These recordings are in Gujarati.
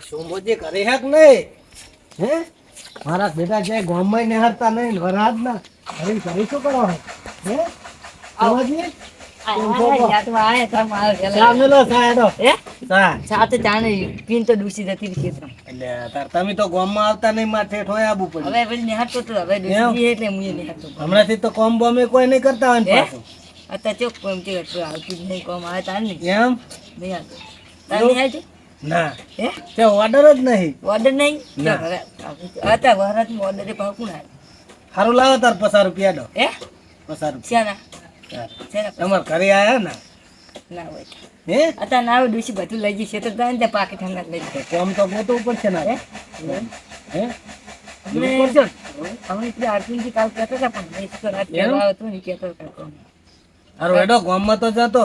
સોમોજી કરે હે કે નહીં? હે મારા બેટા છે ગામમાં નિહારતા નહીં વરાજ ના કરી કરી શું કરો હે સોમોજી તમે તો ગામમાં આવતા નહીં માથે ઠોય આબુ પડે હમણાંથી તો કોમ બોમે કોઈ નહીં કરતા હોય ને પાછું અત્યારે કોમ કે આવતું નહીં કોમ આવે તાર નહીં એમ નહીં આવતું તાર નહીં આવતું ના તે ઓર્ડર જ નહીં ઓર્ડર નહીં અત્યારે વરાતમાં ઓર્ડર એ પાકું ના સારું લાવો તાર 50 રૂપિયા દો હે 50 રૂપિયા શેના તમાર ઘરે આયા ને ના હોય હે અત્યારે ના હોય ડૂસી બધું લઈ જઈ છે તો ત્યાં ત્યાં પાકી ઠંડા લઈ જાય કોમ તો ગોતવું પડશે ને હે અમે એટલે આરતીજી કાલ કહેતા હતા પણ નહીં તો રાત કહેવા હતો ને કહેતો હતો હારું હેડો ગામમાં તો જતો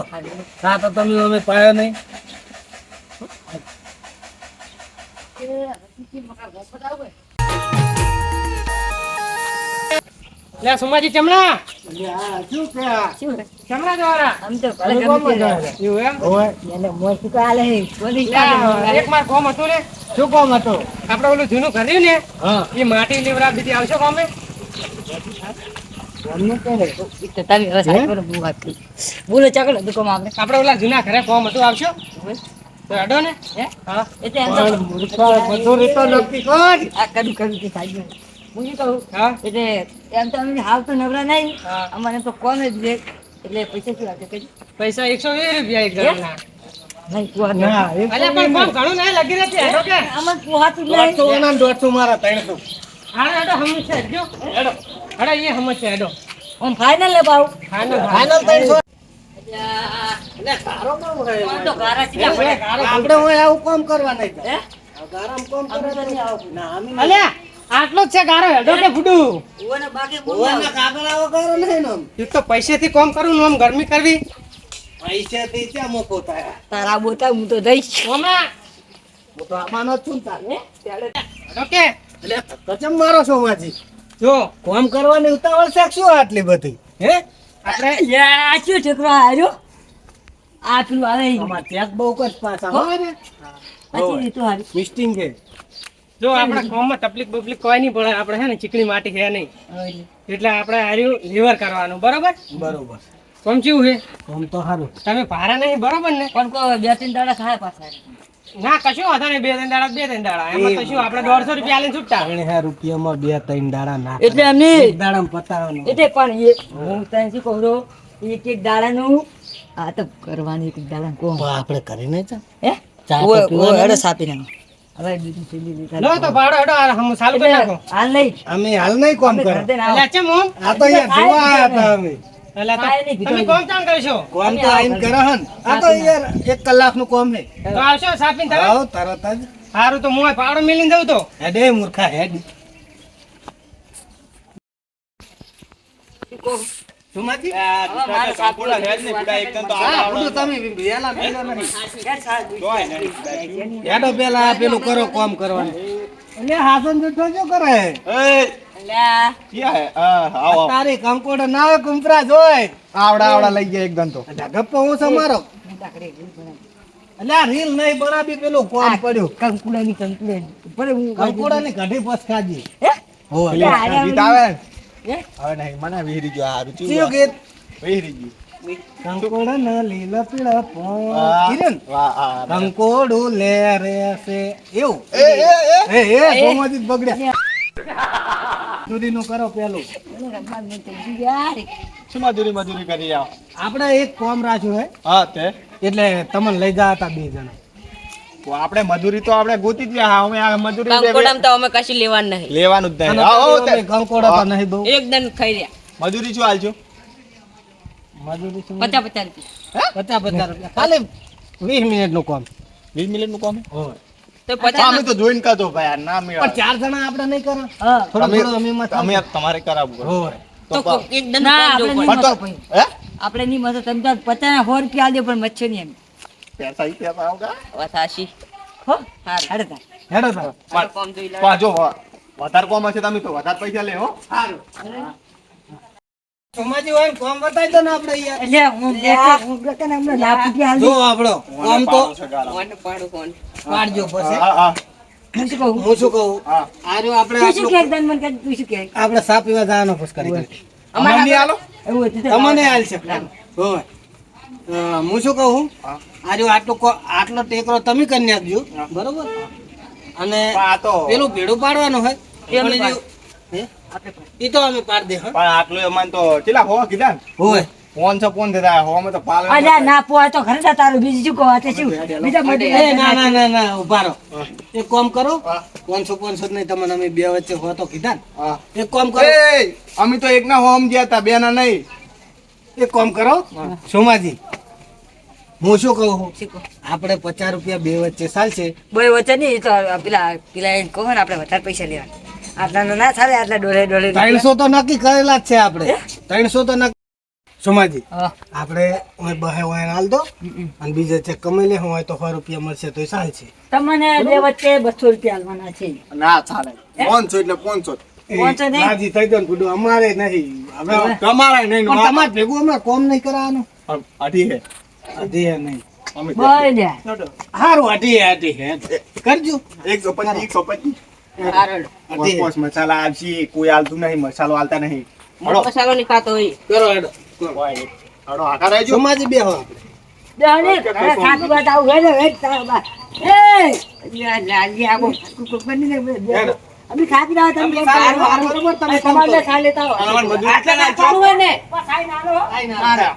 સા તો તમે અમે પાયો નહીં લે સોમાજી ચમડા શું કે ચમડા દ્વારા આમ તો ભલે ગમે તે એવું એમ ઓય એને મોર શું કાલે હે બોલી એક માર કોમ હતું ને શું કામ હતો આપણે ઓલું જૂનું કર્યું ને હા એ માટી લેવરા બીજી આવશે કોમે તારી રસ આઈ પર બુ વાત કરી બોલો ચાકલ દુકાન આપણે આપણે ઓલા જૂના ઘરે કોમ હતું આવશો તો અડો ને હે હા એટલે એમ તો મજૂરી તો નક્કી કર આ કડું કડું કે ખાઈ હું શું કહું હા એટલે એમ તો અમે હાલ તો નવરા નહીં હા. અમારે તો કોમ જ લે એટલે પૈસા શું લાગે કઈ પૈસા 120 રૂપિયા એક જણાના નહીં કુવા ના અલ્યા પણ કોમ ઘણું નહીં લગી રહેતી હેડો કે આમાં કુવાતું નહીં 150 ના 150 મારા 300 હા હેડો હમ છે જો હેડો હેડો એ હમ છે હેડો આમ ફાઇનલ લે બાઉ ફાઇનલ 300 એટલે તારો કામ હોય કોણ તો ગારા ચીલા પડે આપણે હોય આવું કામ કરવા નહીં હે ગારામ કામ અમે તો કરે નહીં આવું ના અમે અલ્યા આટલો જ છે ગારો હેડો કે ફૂડું ઓને બાગે બોલ ઓવાના કાગળ આવો કરો નહીં ને તું તો પૈસેથી કોમ કરું ને આમ ગરમી કરવી પૈસા થી ક્યાં મોકો થાય તારા બોતા હું તો દઈશ હમણાં હું તો આમાંનો જ છું ને તારે હેડો કે એટલે કચમ મારો છો માજી જો કામ કરવાની ઉતાવળ છે શું આટલી બધી હે આપણે યા શું છોકરો આર્યો આ પેલું આવે અમાર ત્યાગ બહુ કચ પાછા હોય ને અચી તો હારી મિસ્ટિંગ છે જો આપણા કોમમાં તકલીફ બકલીફ કોઈ નહીં પડે આપણે હે ને ચીકણી માટી છે નહીં એટલે આપણે હાર્યું લીવર કરવાનું બરોબર બરોબર કોમ કેવું છે કામ તો સારું તમે ભારા નહીં બરોબર ને પણ કો બે ત્રણ દાડા ખાય પાછા ના કશું વાંધો નહીં 2-3 દાડા એમાં તો શું આપણે 150 રૂપિયા આલીને છૂટા 3,000 રૂપિયામાં 2-3 દાડા ના એટલે અમે એક દાડામાં પતાવવાનું એટલે પણ એ હું તને શું કહું છું એક એક દાડાનું આ તો કરવાની એક એક દાડા કોમ તો આપણે કરીને ચા હે ચા તો ઓય પીવાની ઓય ને? અરે સાપી ના હવે બીજું સીધી લીધા લો તો ભાડો હેડો હમ ચાલુ કરી નાખો હાલ નહીં અમે હાલ નહીં કામ અમે કરે ઘર દઈને આવો. એટલે ચેમ હું આ તો યાર જોવા આયા હતા અમે એટલે કાંઈ નહીં, તમે કોમ ચામ કરશો કામ તો આઈને કરે હન આ તો યાર 1 કલાકનું કામ છે તો આવશો સાપીને તમે આવો તરત જ સારું તો હું આ પાવડો મેલીને જાઉં તો હેડે મૂર્ખા હેડ સુમાજી મારે સાપુડા હા બધું તમે વેલા મેલો નહીં હેડો પેલા આ પેલું કરો કામ કરવાનું એટલે હાસન જુઠ્ઠો શું કરે તારી કંકોડો ના આવે કુંપરા જોય આવડા લઈ ગયા એકદમ તો ગપ્પો હું સમારો એટલે આ રીલ નહીં બનાવી પેલું કોમ પડ્યું કંકુડાની પણ હું કંકોડા ની કઢી પસ ખાજી હે હોય ગીત આવે ને? હે હવે નહીં મને વિહરી ગયો હારું કયું ગીત વિહરી ગયું કંકોડા ના લીલા પીળા પોં કીધું ને? વાહ આ કંકોડું લે રે છે એવું એ એ એ એ સોમાજી બગડ્યા સુધીનું કરો પેલું મને રમવા નહીં થઈ ગયું યાર શું મજૂરી કરી આવ આપણે એક કોમ રાખ્યું હે હા તે એટલે તમને લઈ જા હતા 2 જણા તો આપણે મજૂરી તો આપણે ગોતી જ રહ્યા અમે આ મજૂરી કંકોડામાં તો અમે કશું લેવાનું નહીં લેવાનું જ અને નહીં આવો તે તમે કંકોડા તો નહીં બહુ એકદમ ખાઈ રહ્યા મજૂરી શું હાલજો મજૂરી શું 50 રૂપિયા 50 રૂપિયા ખાલી 20 મિનિટ નું કામ 20 મિનિટ નું કામ હોય તો હા, અમે તો જોઈન કરતો ભાઈ આ ના પણ મેળા 4 જણા આપણે નહીં કરો હા થોડો તમે થોડો અમે માં અમે તમારે કરાવવું પડે. હોય તો તો પા- એકદમ ના કોમ આપણે જોવું પણ તો હે આપણે નહીં મદદ તમે તો 50 100 રૂપિયા આલજો પણ મચ્છર નહીં એમ પૈસા ઈ પૈસા આવગા પડે. વાત હાચી. હો હારું. હાડતા હેડો તાર હારું કોમ જોઈ લે. પાછો વધારે કોમ હશે તમે તો વધારે પૈસા લે હો સારું સોમાજી હોય ને કોમ બતાવી દો ને આપણે યાર. એટલે હું બેટા હમણાં લાખ રૂપિયા હાલ જો આપણો કોમ તો ફોન પાડો ફોન. પાડજો પછી. હા હા હું શું કહું હું શું કહું હા. આ રહ્યો આપણે તું શું આપણું- કહે ધન મન કહે તું શું કહે આપણે સા પીવા જવાનો પછી કરી અમને નહીં આલો એવું હતું તો તમને હાલ છે હોય હું શું કહું હા. આ રહ્યો આટલો ટેકરો તમે કરી નાખજો બરોબર અને પણ આ તો પેલું ભેડું પાડવાનું હોય પેલું પણ પાડ. હે? ઈ તો અમે પાડ દે હા પણ આટલું એમાં તો ચેલા હો કીધા ને હોય ફોન છે ફોન થતા હો માં તો પાલ અલ્યા ના પોવા તો ખરે તારું બીજું શું કહો આ તો શું બીજા મજૂર એ ના ઉભા રહો હા. એક કામ કરો હા. 500 નહીં તમને અમે બે વચ્ચે હો તો કીધા ને હા. એક કામ કરો એ અમે તો એકના હોમ ગયા હતા બે ના નહીં એક કામ કરો સોમાજી હું શું કહું શું કહો? આપણે 50 રૂપિયા બે વચ્ચે ચાલશે બોય વચ્ચે નહીં એ તો પેલા એને કહો ને આપણે વધારે પૈસા લેવા આટલા ના ચાલે આટલા ડોલે ડોલે 300 તો નક્કી કરેલા જ છે આપણે 300 તો નક્કી સોમાજી હા. આપણે ઓય બહે ઓય હાલ દો અને બીજે ચેક કમાઈ લે હોય તો 100 રૂપિયા મળશે તો ચાલશે તમને બે વચ્ચે 200 રૂપિયા આલવાના છે ના ચાલે 500 એટલે 500 પહોંચો નહીં? રાજી થઈ ગયો ને ગુડુ અમારે નહીં હવે તમારે નહીં પણ તમારે ભેગું હમણાં કોમ નહીં કરવાનું અઢી હે અઢી નહીં અમે બોય લ્યા. હારું અઢી હે કરજો 125 125 હારડ. અઢી પોસ મસાલા આવશે કોઈ આલતું નહીં મસાલો આલતા નહીં હળો મસાલો નહીં ખાતો હોય. કરો હેડો હળો આખા રહેજો સોમાજી બેહો બેહને, હવે ખાતું બાત આવું હેડો, હેડ તારા બા. એ, લ્યા, લાલજી આવો. કુકુ બનીને બેહો. અમે ખાતી રહ્યા તમે અમે સારું, સારું, બરોબર, તમે આ તમારે ખા લેતા હો. તમારે મજૂરી આટલા ના ખાવું હોય ને, બસ ખાઈને આલો હો.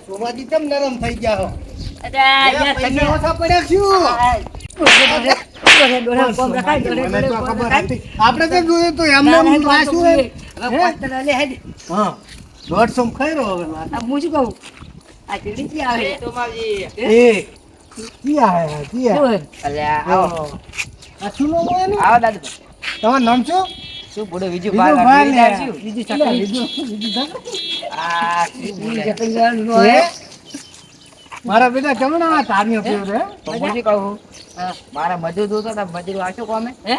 સોમાજી કેમ નરમ થઈ ગયા હો અરે, યાર, પૈસા તમે- ઓછા પડ્યા શું આ, ડોલે, ડોલે, કોમ રખાય, ડોલે, મને ડોલે, તો કોમ ખબર રખાય. હતી. આપણે તો જોયું તો એમને ના, ના, એમ વાંચ્યું તો એમ. હવે પાંચ લે, હેડ. હા 150 માં ખાઈ રહ્યો હવે વાત. આ હું શું કહું? આ ચીડી ક્યાં આવે? એ કિયા હે કિયા શું હે? આ શું નામ હોય એનું? આવો દાદુ. તમારું નામ શું શું બોલો બીજું બીજું બાર બાર લે. બીજું બીજું ચકલી. બીજું આ શું બોલે? ચકલી નો હે? હે? મારા બેટા કેમ ના તારીઓ પીવ રે તો હું શું કહું? મારા મજૂર જોતો તો મજૂર આવશો કોમે? હે?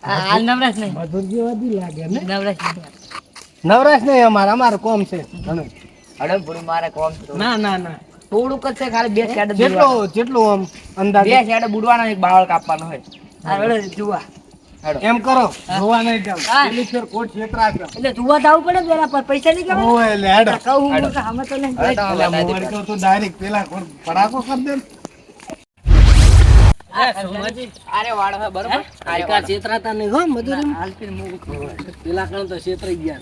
આ હાલ નવરાશ નહીં. મધુર જેવા લાગે ને નવરાશ નહીં. નવરાશ નહીં અમારે કોમ છે ઘણું. હડો ભૂડી મારે કોમ છે. ના ના ના થોડુંક જ છે ખાલી બે શેડ જેટલું આમ અંદાજ બે શેડ બુડવાનો એક બાવળ કાપવાનો હોય. આ હડો જુવા. હડો. એમ કરો જોવા નહીં જાવ હા. પેલી ફેર કોટ છેતરા છે એટલે જુવા જવું પડે ને પેલા પર પૈસા નહીં કહેવાય? ઓય લે હેડો કહું હું કે હમે તો નહીં. એટલે મોબાઈલ તો તું ડાયરેક્ટ પેલા કોણ પડાકો કર દે અરે વાળો હે બરોબર. અરે કા છેતરાતા નહીં હો મજૂરી હાલ પીને મોં પેલા કણ તો છેતરાઈ ગયા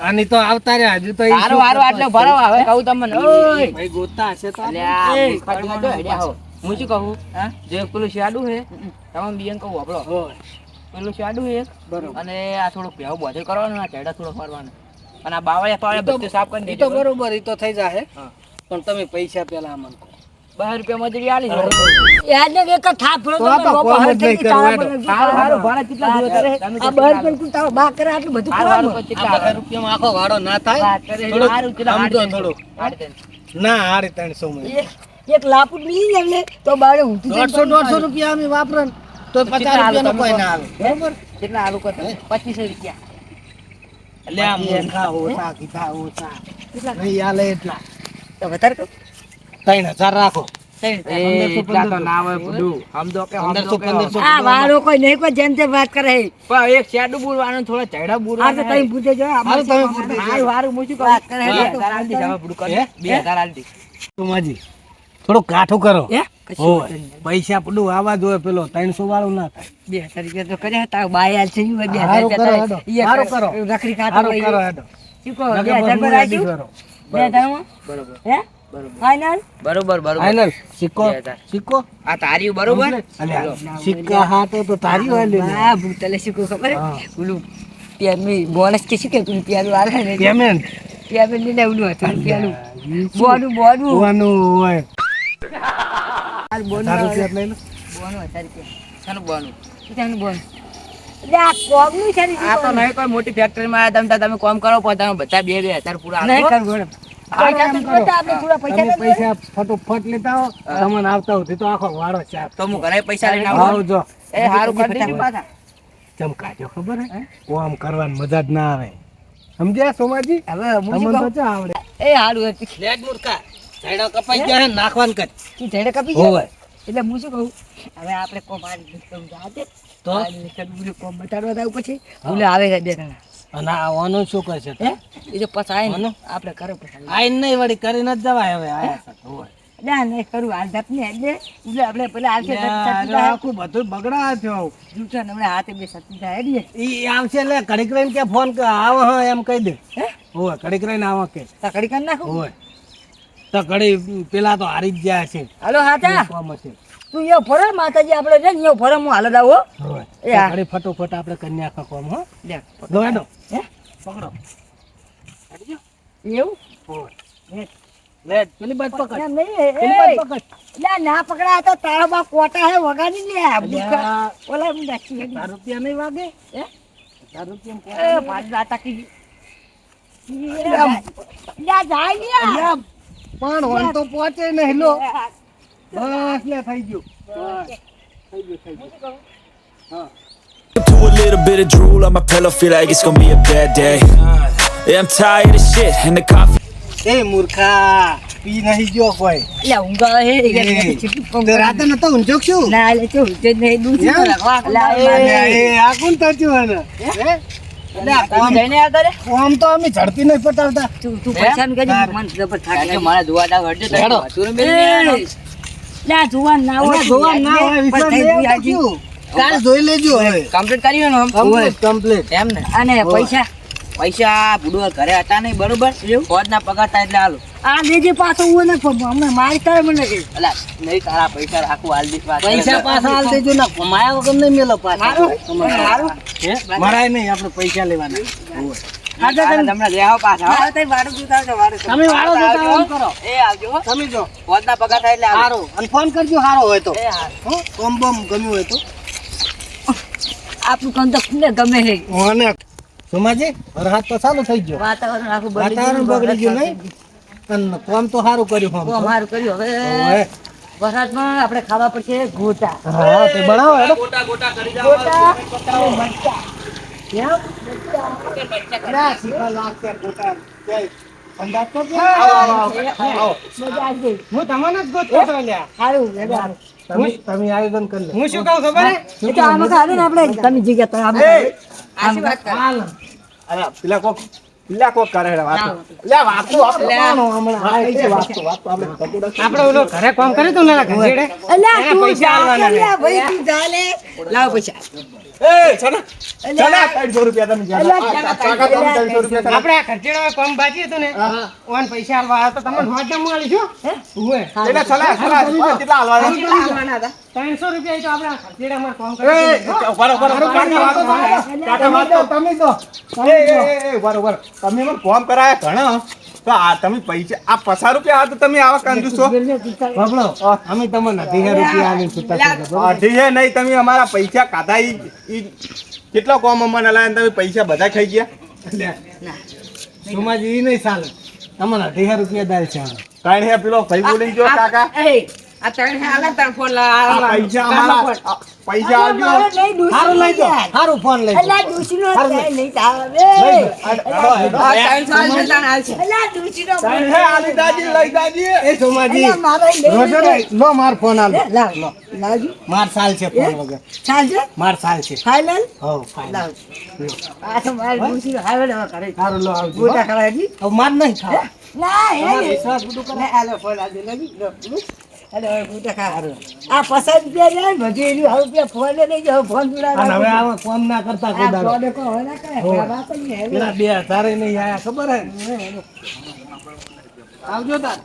આની તો આવતા રે હજુ તો હારું હારું આટલો ભરાવ આવે કહું તમને ઓય ભાઈ ગોતા છે તો અલ્યા, મૂર્ખા જેવા તો હેડ્યા હો. હું શું કહું જે પેલું શિયાળું છે તમામ બિયન કહું આપણો પેલું શિયાળું છે એક, અને આ થોડુંક ભેવ બોધે કરવાનું આ ચેડા થોડો ફરવાનો અને આ બાવળિયા પાવળિયા બધું સાફ કરી ઈ તો દેજો. બરોબર ઈ તો થઈ જાય હા. પણ તમે પૈસા પેલા અમને કહો. 2 રૂપિયા મજૂરી આલી યાદ ને એક થાપ ફરો તો આ તો કોમ જ નહીં કરવું હેડો. હારું હારું ભાડા કેટલા દિવસ કરે આ 2 રૂપિયા તું તારો બા કરે આટલું બધું કરવાનું આ 2 રૂપિયામાં આખો વાળો ના થાય વાત કરે થોડુંક હારું કેટલા સમજો હાડી થોડુંક. હાડી ના હારી 300 માં એક લાપુટ મિલી જાય ને તો બારે ઊંધી 150 રૂપિયા અમે વાપરો ને તો 50 રૂપિયાનો કોઈ ના આવે બરોબર કેટલા આલુ કરતા 25 રૂપિયા એટલે આ મોંઘા ઓછા કીધા ઓછા કેટલા નહીં આલે એટલા તો વધારે કહું 3000 રાખો એટલા તો ના હોય બધું સમજો કે 1500 આ વાળો કોઈ નહીં કોઈ જેમ તેમ વાત કરે પણ એક શેડું બુરવાનું થોડા ચૈડા બુરવાનું આ તો તમે પૂછે જો હારું તમે પૂછે જો. હારું હારું મૂકી વાત કરે 2000 આલ દી જવા બુડ કર 2000 આલ દી તુમાજી થોડું કાઠું કરો હે હોય પૈસા પડું આવા જોઈએ પેલો 300 વાળું ના થાય 2000 રૂપિયા તો કર્યા તાર બાય આલ છે ઈ 2000 હારું કરો, રૂપિયા હેડો. ઈ હારું કરો. રખડી ખાતો સારું કરો હેડો શું કહો નકર 2000 પર પછી આજો હું કરો. 2000 માં બરોબર હે ફાઇનલ બરોબર બરોબર. ફાઇનલ સિક્કો 2000. સિક્કો આ તારી બરોબર. અલ્યા સિક્કા હાથે તો તારી હોય લે વાહ ભૂતલે શું કહું ખબર હા. ઓલું પેરમી બોનસ કે શું કે તું પેરું આલે ને પેમેન્ટ પેમેન્ટ ને ઓલું હતું પેલું બોનું બોનું હોવાનું હોય હાલ બોનું 1000 રૂપિયા લઈ લો બોનું 1000 રૂપિયા શાનું બનું? કેટલાનું બોનું એટલે આ કોમનું છે ને આ તો નહીં કોઈ મોટી ફેક્ટરીમાં આયા તમે કોમ કરો પોતાનું બધા 2,000 પૂરા નહીં આપો. કરવું એમ. પૈસા તો જોતા આપણે થોડા પૈસા તમે તો જોઈએ. પૈસા ફટોફટ લેતા હો તમને આવતા હોતી તો આખો વાળો ચાર તો હું ઘરે પૈસા લઈને આવું. આવજો એ હારું કરી દેજો પાછા. ચમકાજો ખબર હે કોમ કરવાની મજા જ ના આવે સમજ્યા સોમાજી હવે હું શું તમને તો કહું? ચા આવડે એ હારું હે. લેટ મૂર્ખા સાઈડો કપાઈ ગયા હે નાખવાન કર તું ઝેડે કાપી જાય? હોવે એટલે હું શું કહું, હવે આપણે કોમ આ રીતે કરવું છે. આજે તો? આ રીતે બધું કોમ બતાડવા જાવ પછી ભૂલે આવે છે બે જણા. અને આવવાનું શું કરશે હે? એ તો પછી આવીને આનું? આપણે કરો પછી. આઈને નહીં વળી કરીને જ જવાય હવે આયા છે હોવે ના નહીં કરું હાલ ધપને એટલે એટલે આપણે પેલા આવશે લે, આખું બધું બગડા થયો જૂઠા ને હમણાં હાથે બે સતી જાય એટલે ઈ આવશે એટલે ઘડીક રહીને કે ફોન આવો હા એમ કહી દે હે હોવે ઘડીક રહીને આવો કે તકડી કરી નાખું. હોવે તો ઘડી પેલા તો હારી જ ગયા છે હાલો હાચા કોમ હશે. તું યો ફરે માતાજી આપણે છે ને યો ફરે હું હાલ આવો. હોવે એ હા. ઘડી ફટોફટ આપણે કન્યા આખા કોમ હો લે લો હેડો હે પકડો એવું હોવે લે પેલી બાજુ પકડ એમ નહીં પેલી બાજુ પકડ લે ના પકડા તો તારા બા કોટા હે વગાડી લે ભૂખા. અલ્યા, ઓલા હું નાખી તાર રૂપિયા નહીં વાગે હે તાર રૂપિયા એ ભાઈ દાતા કી લે જાય લે અલ્યા, પણ વન તો પહોંચે નહીં લો બસ લે થઈ ગયું બસ થઈ ગયું Do a little bit of drool on my pillow, feel like it's gonna be a bad day. Yeah, I'm tired of shit and the coffee. એ મૂર્ખા પી નહીં ગયો કોઈ લે ઊંઘા હે તે રાતે નતો ઊંઝો શું ના લે તો તે નહીં દૂધ એમ? લા એ આ કોણ થયું હે હે એટલે આ કોમ જઈને આવતા રે કોમ તો અમે ઝડપી નહીં પટાવતા તું પૈસા ને કહેજે મન જબર થાક આજે મારા જોવા દાવ હટજો તો હેડો. વાતુરે મેલી લેવાનો. લે જુવાન ના હોય જોવા ના હોય વિશ્વાસ નહીં આવતો શું? કાલ જોઈ લેજો હવે કમ્પ્લીટ કર્યું ને આમ? કમ્પ્લીટ એમ ને અને પૈસા પૈસા બુડવા ઘરે હતા નહીં બરોબર ફોજના પગાર થાય એટલે હાલો આ લેજે પાછો હું ને અમે મારી કરે મને કે અલા નહીં તારા પૈસા રાખું હાલ દીસ વાત પૈસા પાછા હાલ દેજો ના કમાયા વગર નહીં મેલો પાછા મારું હે? મરાય નહીં આપણે પૈસા લેવાના આજે તમે તમને લેવો પાછા હો. મારે તઈ વાડું જોતા છો વાડું તમે વાળો જોતા આમ કરો એ આવજો હો. તમે જો ફોજના પગાર થાય એટલે હાલો સારો અને ફોન કરજો સારો હોય તો એ હાલ હો કોમ બમ ગમ્યું હોય તો આપણું કામ તો ખુલે ગમે છે અને સોમાજી વરસાદ તો ચાલુ થઈ ગયો વાતાવરણ આખું વાતાવરણ બગડી ગયું નહીં અને કોમ તો સારું કર્યું બહુ આમ મારું કર્યું હવે ઓય. વરસાદમાં આપણે ખાવા પડશે ગોટા હા તે બનાવો હેડો ગોટા અને મરચાં. ના, શીખા લાગશે ગોટા. જય. અંદાજ તો કે? મજા આવી ગઈ. હું તમને જ ગોતતો હતો લ્યા. સારું હેડો હારું. તમે આયોજન કરી લો હું શું કહું ખબર હે? એ તો આમાં ખાધું ને આપણે તમે જગ્યા તો આમાં આશી વાત કર હાલ. અરે પેલા કોક કરે હેડા વાતો. લે વાતો કોણ હમણાં આ કઈ વાત તો આપણે કટુડા આપણે ઓલો ઘરે કામ કર્યું તું ને ઘસેડે અલ્યા એને તું પૈસા જા આલવાના અલ્યા ભાઈ તું જા લે લાવ પૈસા એ છના છના 300 રૂપિયા તમે અલ્યા, કાકા તમે 300 રૂપિયા કરો. આપણે આ ખર્ચેડા કામ બાકી હતું ને ઓન પૈસા આલવા આવ્યો તો તમને હોટ ડેમ આલી છો ઓય એટલે છલા કેટલા હાલવાના 300 રૂપિયા ઈ તો આપણે આ ખર્ચેડામાં કામ એ કર્યું બરો કાકા વાતો તમે તો એ બરોબર તમે મને ફોન કરાયા ઘણા તો આ તમે પૈસા આ 50 રૂપિયા આ તો તમે આવા કંજૂસ છો બાબલો અમે તમને 1000 રૂપિયા આલી છૂટા કરી દો. અઢી છે નહીં તમે અમારા પૈસા કાઢા ઈ કેટલો કોમ અમને લાયા તમે પૈસા બધા ખાઈ ગયા સોમાજી ઈ નહીં ચાલે તમને 1000 રૂપિયા દાલ છે કાઈ હે પેલો ભાઈ બોલીને જો કાકા આ ત્રણ હાલા તાર ફોન આ પૈસા અમારા પૈસા આવજો સારું લઈ જાઓ સારું ફોન લઈ અલ્યા જાઓ દુશીનો નહીં આવે આ ત્રણ સાલ છે તાણ હાલ છે અલ્યા દુશીનો કાઈ હે આલી દાજી લઈ દાજી એ સોમાજી અલ્યા મારો લઈ રોજો લે. નહીં. લો માર ફોન આલો લાવ લાવજો માર સાલ છે ફોન વગર ચાલજો માર સાલ છે ફાઇનલ હો ફાઇન લાવ આ તો મારે દુશીનો આવે ને હવે કરે સારું લો આવજો ગોટા ખવડાવી હવે માર નહીં ખાવા ના હે તમારો ને વિશ્વાસ બધું કરો. લે આલો ફોન આજો લગી લો અરે હવે ગોટા ખા આ પસંદ રૂપિયા લે બધું એનું હવે રૂપિયા ફોન લઈ જાઓ ફોન અને હવે જોડા આમાં ફોન ના કરતા કોઈ દાડો. ફોન કો હોય ના કરે હો. વાત જ નહીં પેલા 2000 નહીં આયા ખબર હે આવજો તાર